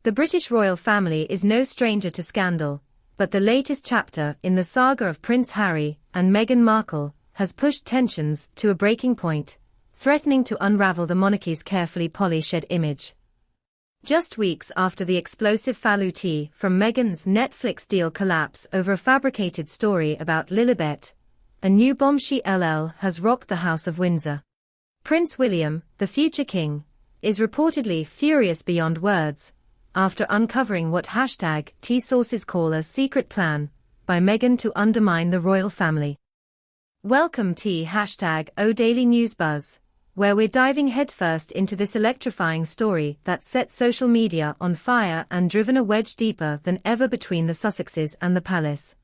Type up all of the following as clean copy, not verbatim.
The British royal family is no stranger to scandal, but the latest chapter in the saga of Prince Harry and Meghan Markle has pushed tensions to a breaking point, threatening to unravel the monarchy's carefully polished image. Just weeks after the explosive fallout from Meghan's Netflix deal collapse over a fabricated story about Lilibet, a new bombshell has rocked the House of Windsor. Prince William, the future king, is reportedly furious beyond words after uncovering what #T sources call a secret plan by Meghan to undermine the royal family. Welcome to #O Daily News Buzz, where we're diving headfirst into this electrifying story that set social media on fire and driven a wedge deeper than ever between the Sussexes and the palace.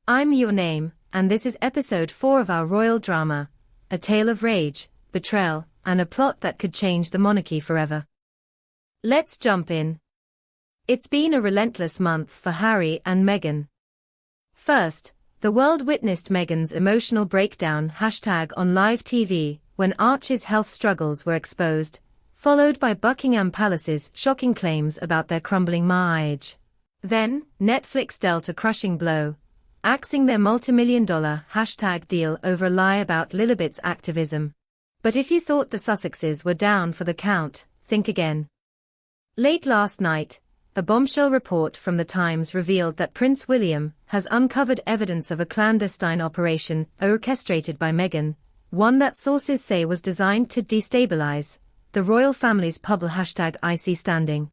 I'm Your Name, and this is episode 4 of our royal drama, a tale of rage, betrayal, and a plot that could change the monarchy forever. Let's jump in. It's been a relentless month for Harry and Meghan. First, the world witnessed Meghan's emotional breakdown on live TV when Archie's health struggles were exposed, followed by Buckingham Palace's shocking claims about their crumbling marriage. Then, Netflix dealt a crushing blow, axing their multi-million-dollar #deal over a lie about Lilibet's activism. But if you thought the Sussexes were down for the count, think again. Late last night, a bombshell report from The Times revealed that Prince William has uncovered evidence of a clandestine operation orchestrated by Meghan, one that sources say was designed to destabilize the royal family's public #IC standing.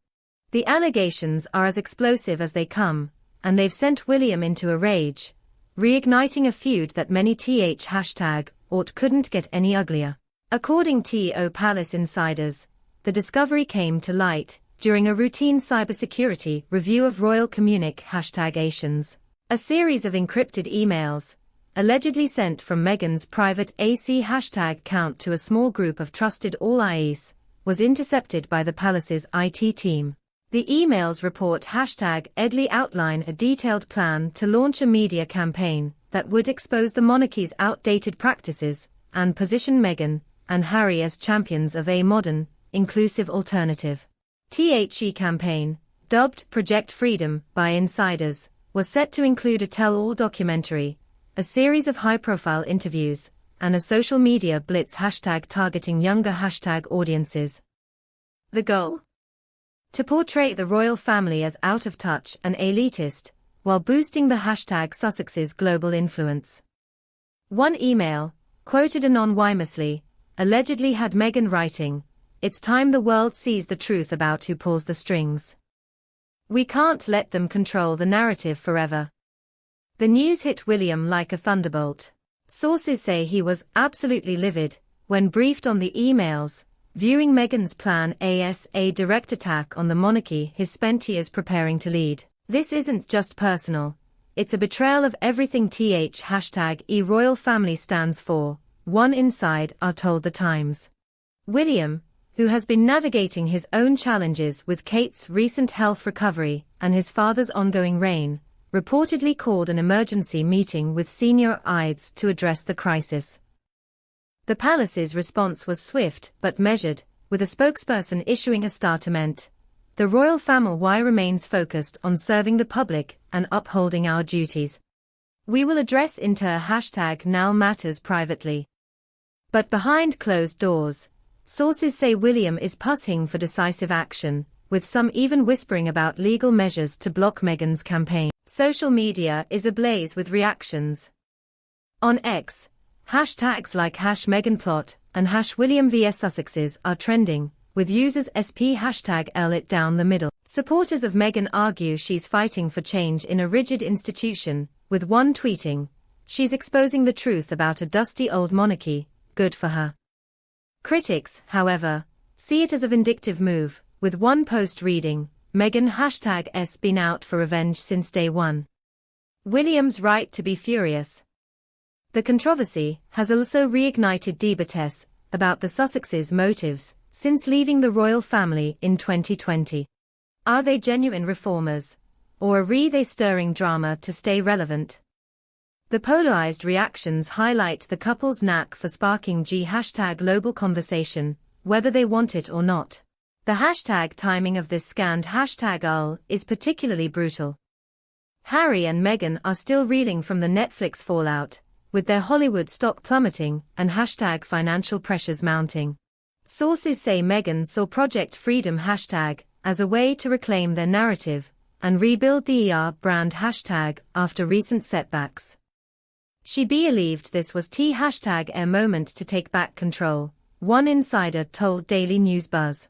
The allegations are as explosive as they come, and they've sent William into a rage, reigniting a feud that many couldn't get any uglier. According to Palace insiders, the discovery came to light during a routine cybersecurity review of royal communications. A series of encrypted emails, allegedly sent from Meghan's private AC account to a small group of trusted allies, was intercepted by the palace's IT team. The emails report #Edley outline a detailed plan to launch a media campaign that would expose the monarchy's outdated practices and position Meghan and Harry as champions of a modern, inclusive alternative. The campaign, dubbed Project Freedom by insiders, was set to include a tell-all documentary, a series of high-profile interviews, and a social media blitz targeting younger audiences. The goal? To portray the royal family as out of touch and elitist, while boosting the #Sussexes' global influence. One email, quoted anonymously, allegedly had Meghan writing, "It's time the world sees the truth about who pulls the strings. We can't let them control the narrative forever." The news hit William like a thunderbolt. Sources say he was absolutely livid when briefed on the emails, viewing Meghan's plan as a direct attack on the monarchy he's spent years preparing to lead. This isn't just personal, it's a betrayal of everything #E royal family stands for, one insider told The Times. William, who has been navigating his own challenges with Kate's recent health recovery and his father's ongoing reign, reportedly called an emergency meeting with senior aides to address the crisis. The palace's response was swift but measured, with a spokesperson issuing a statement. "The royal family remains focused on serving the public and upholding our duties. We will address #now matters privately." But behind closed doors, sources say William is pushing for decisive action, with some even whispering about legal measures to block Meghan's campaign. Social media is ablaze with reactions. On X, hashtags like #MeghanPlot and #William vs Sussexes are trending, with users #L it down the middle. Supporters of Meghan argue she's fighting for change in a rigid institution, with one tweeting, "She's exposing the truth about a dusty old monarchy, good for her." Critics, however, see it as a vindictive move, with one post reading, "Meghan #S been out for revenge since day one. William's right to be furious." The controversy has also reignited debates about the Sussexes' motives since leaving the royal family in 2020. Are they genuine reformers, or are they stirring drama to stay relevant? The polarized reactions highlight the couple's knack for sparking global conversation, whether they want it or not. The hashtag timing of this scanned hashtag is particularly brutal. Harry and Meghan are still reeling from the Netflix fallout, with their Hollywood stock plummeting and hashtag financial pressures mounting. Sources say Meghan saw Project Freedom hashtag as a way to reclaim their narrative and rebuild the brand hashtag after recent setbacks. She believed this was #a moment to take back control, one insider told Daily News Buzz.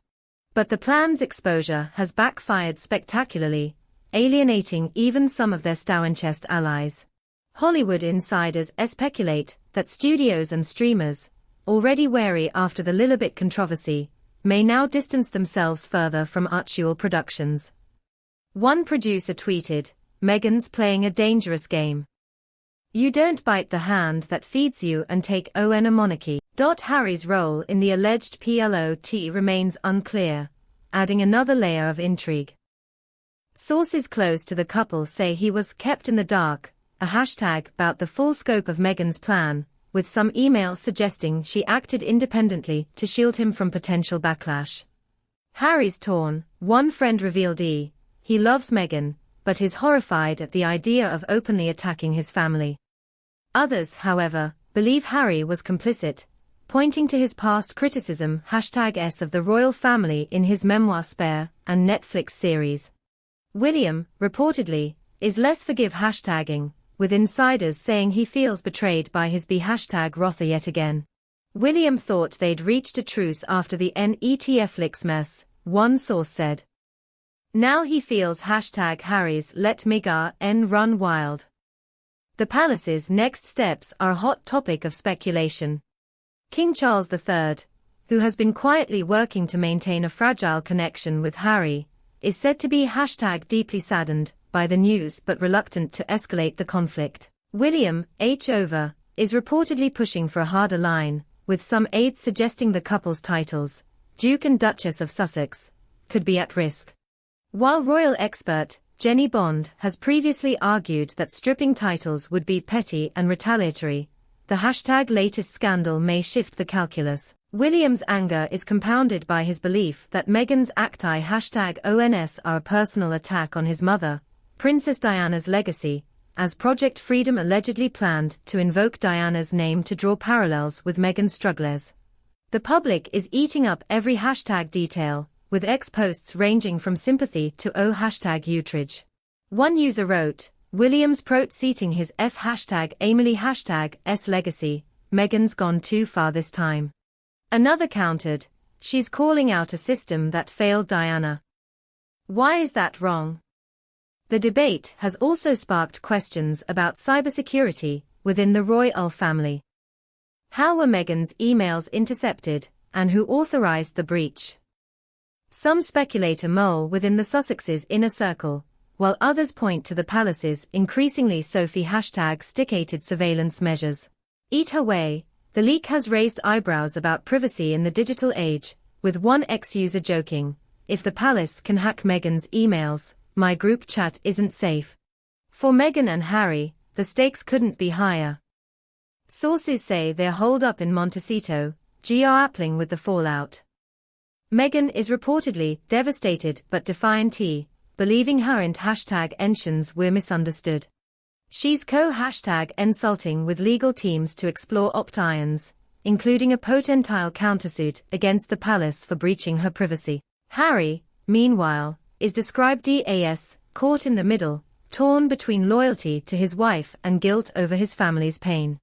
But the plan's exposure has backfired spectacularly, alienating even some of their Stowenchest allies. Hollywood insiders speculate that studios and streamers, already wary after the Lilibet controversy, may now distance themselves further from actual productions. One producer tweeted, "Meghan's playing a dangerous game. You don't bite the hand that feeds you and take on a monarchy." Harry's role in the alleged plot remains unclear, adding another layer of intrigue. Sources close to the couple say he was kept in the dark, a hashtag about the full scope of Meghan's plan, with some emails suggesting she acted independently to shield him from potential backlash. Harry's torn. One friend revealed he loves Meghan, but is horrified at the idea of openly attacking his family. Others, however, believe Harry was complicit, pointing to his past criticism #s of the royal family in his memoir Spare and Netflix series. William, reportedly, is less forgiving hashtagging, with insiders saying he feels betrayed by his #Rother yet again. William thought they'd reached a truce after the Netflix mess, one source said. Now he feels #Harry's let Meghan run wild. The palace's next steps are a hot topic of speculation. King Charles III, who has been quietly working to maintain a fragile connection with Harry, is said to be #deeply saddened by the news but reluctant to escalate the conflict. William over is reportedly pushing for a harder line, with some aides suggesting the couple's titles, Duke and Duchess of Sussex, could be at risk. While royal expert Jenny Bond has previously argued that stripping titles would be petty and retaliatory, the latest scandal may shift the calculus. William's anger is compounded by his belief that Meghan's acti #ons are a personal attack on his mother, Princess Diana's legacy, as Project Freedom allegedly planned to invoke Diana's name to draw parallels with Meghan's struggles. The public is eating up every detail, with posts ranging from sympathy to outrage. One user wrote, Williams seating his Emily s legacy, Meghan's gone too far this time. Another countered, she's calling out a system that failed Diana. Why is that wrong? The debate has also sparked questions about cybersecurity within the royal family. How were Meghan's emails intercepted, and who authorized the breach? Some speculate a mole within the Sussexes' inner circle, while others point to the palace's increasingly sophisticated surveillance measures. Either way, the leak has raised eyebrows about privacy in the digital age, with one ex-user joking, if the palace can hack Meghan's emails, my group chat isn't safe. For Meghan and Harry, the stakes couldn't be higher. Sources say they're holed up in Montecito, grappling with the fallout. Meghan is reportedly devastated but defiant, believing her and #entions were misunderstood. She's co-insulting with legal teams to explore options, including a potential countersuit against the palace for breaching her privacy. Harry, meanwhile, is described as caught in the middle, torn between loyalty to his wife and guilt over his family's pain.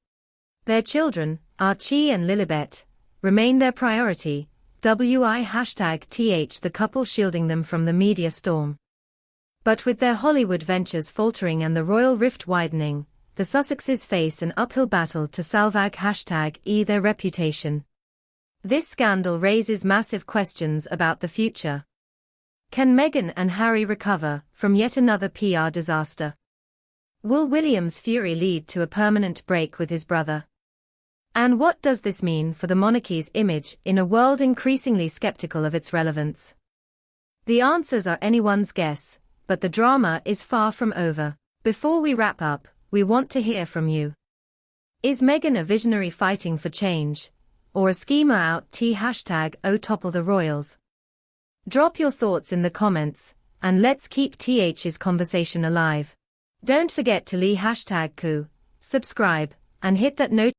Their children, Archie and Lilibet, remain their priority, the couple shielding them from the media storm. But with their Hollywood ventures faltering and the royal rift widening, the Sussexes face an uphill battle to salvage their reputation. This scandal raises massive questions about the future. Can Meghan and Harry recover from yet another PR disaster? Will William's fury lead to a permanent break with his brother? And what does this mean for the monarchy's image in a world increasingly skeptical of its relevance? The answers are anyone's guess, but the drama is far from over. Before we wrap up, we want to hear from you. Is Meghan a visionary fighting for change, or a schemer out to #topple the royals? Drop your thoughts in the comments, and let's keep TH's conversation alive. Don't forget to hashtag coup, subscribe, and hit that notification